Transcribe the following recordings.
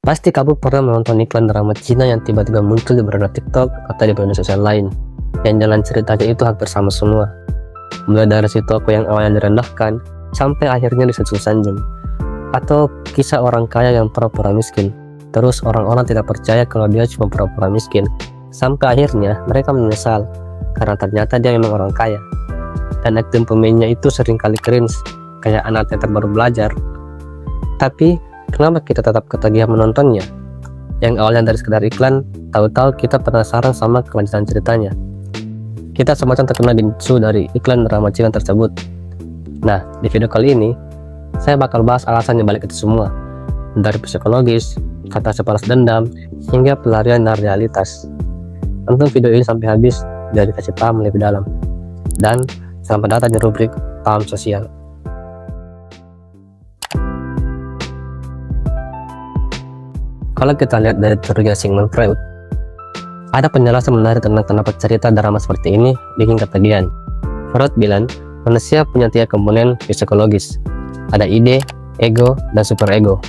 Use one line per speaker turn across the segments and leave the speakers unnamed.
Pasti kamu pernah menonton iklan drama Cina yang tiba-tiba muncul di beranda TikTok atau di media sosial lain, yang jalan ceritanya itu hampir sama semua. Mulai dari si tokoh yang awalnya direndahkan, sampai akhirnya disanjung-sanjung. Atau kisah orang kaya yang pura-pura miskin. Terus orang-orang tidak percaya kalau dia cuma pura-pura miskin. Sampai akhirnya mereka menyesal, karena ternyata dia memang orang kaya. Dan akting pemainnya itu sering kali cringe, kayak anak teater baru belajar. Tapi kenapa kita tetap ketagihan menontonnya? Yang awalnya dari sekedar iklan, tahu-tahu kita penasaran sama kelanjutan ceritanya. Kita semacam terkena bisu dari iklan drama Cina tersebut. Nah, di video kali ini, saya bakal bahas alasan yang balik itu semua. Dari psikologis, kata sebalas dendam, hingga pelarian dari realitas. Tonton video ini sampai habis, biar dikasih paham lebih dalam. Dan selamat datang di rubrik Paham Sosial. Kalau kita lihat dari teorinya Sigmund Freud, ada penjelasan menarik tentang kenapa cerita drama seperti ini bikin ketagihan. Freud bilang, manusia punya 3 komponen psikologis. Ada ide, ego, dan superego.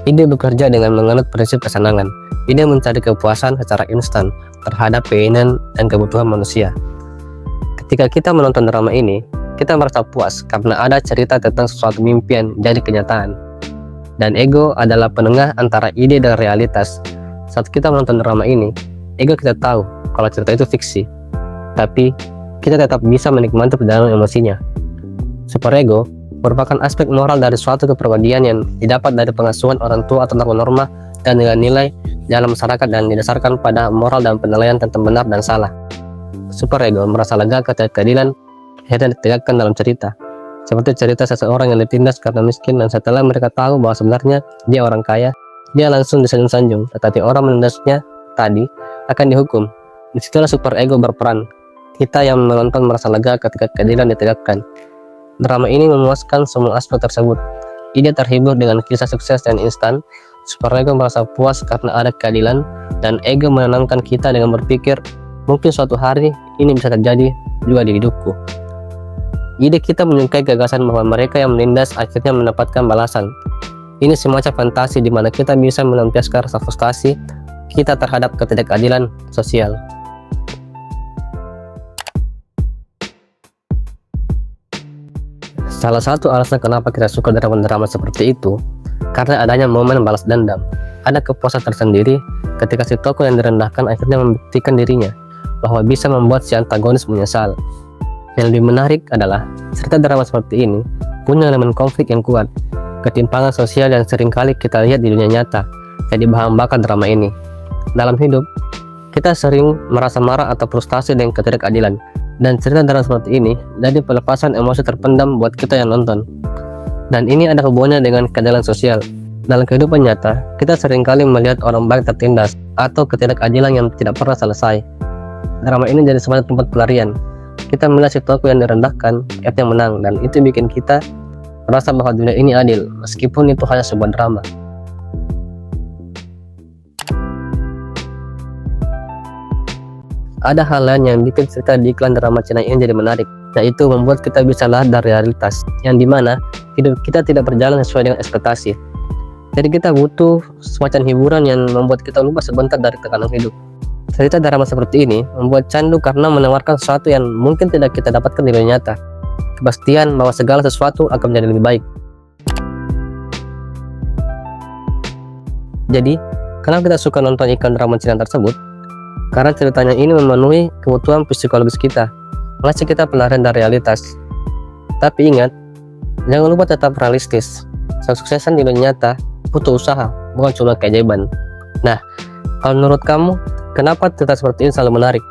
Ide bekerja dengan menganut prinsip kesenangan. Ide mencari kepuasan secara instan terhadap keinginan dan kebutuhan manusia. Ketika kita menonton drama ini, kita merasa puas karena ada cerita tentang sesuatu mimpi yang jadi kenyataan. Dan ego adalah penengah antara ide dan realitas. Saat kita menonton drama ini, ego kita tahu kalau cerita itu fiksi, tapi kita tetap bisa menikmati perjalanan emosinya. Superego merupakan aspek moral dari suatu kepribadian yang didapat dari pengasuhan orang tua atau norma dan nilai-nilai dalam masyarakat dan didasarkan pada moral dan penilaian tentang benar dan salah. Superego merasa lega ketika keadilan akhirnya ditegakkan dalam cerita. Seperti cerita seseorang yang ditindas karena miskin, dan setelah mereka tahu bahwa sebenarnya dia orang kaya, dia langsung disanjung-sanjung, tetapi orang menindasnya tadi akan dihukum. Disitulah superego berperan. Kita yang menonton merasa lega ketika keadilan ditegakkan. Drama ini memuaskan semua aspek tersebut. Ide terhibur dengan kisah sukses dan instan, superego merasa puas karena ada keadilan, dan ego menenangkan kita dengan berpikir, mungkin suatu hari ini bisa terjadi juga di hidupku. Ide kita menyukai gagasan bahwa mereka yang menindas akhirnya mendapatkan balasan. Ini semacam fantasi di mana kita bisa melampiaskan rasa frustasi kita terhadap ketidakadilan sosial. Salah satu alasan kenapa kita suka drama-drama seperti itu, karena adanya momen balas dendam. Ada kepuasan tersendiri ketika si tokoh yang direndahkan akhirnya membuktikan dirinya bahwa bisa membuat si antagonis menyesal. Yang lebih menarik adalah cerita drama seperti ini punya elemen konflik yang kuat, ketimpangan sosial yang seringkali kita lihat di dunia nyata jadi bahan bakar drama ini. Dalam hidup, kita sering merasa marah atau frustasi dengan ketidakadilan, dan cerita drama seperti ini jadi pelepasan emosi terpendam buat kita yang nonton. Dan ini ada hubungannya dengan keadilan sosial. Dalam kehidupan nyata, kita seringkali melihat orang baik tertindas atau ketidakadilan yang tidak pernah selesai. Drama ini jadi semacam tempat pelarian. Kita melihat si tokoh yang direndahkan, yang menang, dan itu bikin kita merasa bahwa dunia ini adil, meskipun itu hanya sebuah drama. Ada hal lain yang bikin cerita di iklan drama Cina ini jadi menarik, yaitu membuat kita bisa lari dari realitas, yang dimana hidup kita tidak berjalan sesuai dengan ekspektasi. Jadi kita butuh semacam hiburan yang membuat kita lupa sebentar dari tekanan hidup. Cerita drama seperti ini membuat candu karena menawarkan sesuatu yang mungkin tidak kita dapatkan di dunia nyata. Kepastian bahwa segala sesuatu akan menjadi lebih baik. Jadi, kenapa kita suka nonton iklan drama Cina tersebut? Karena ceritanya ini memenuhi kebutuhan psikologis kita, ngasih kita pelarian dari realitas. Tapi ingat, jangan lupa tetap realistis. Kesuksesan di dunia nyata butuh usaha, bukan cuma keajaiban. Nah, kalau menurut kamu, kenapa cerita seperti ini selalu menarik?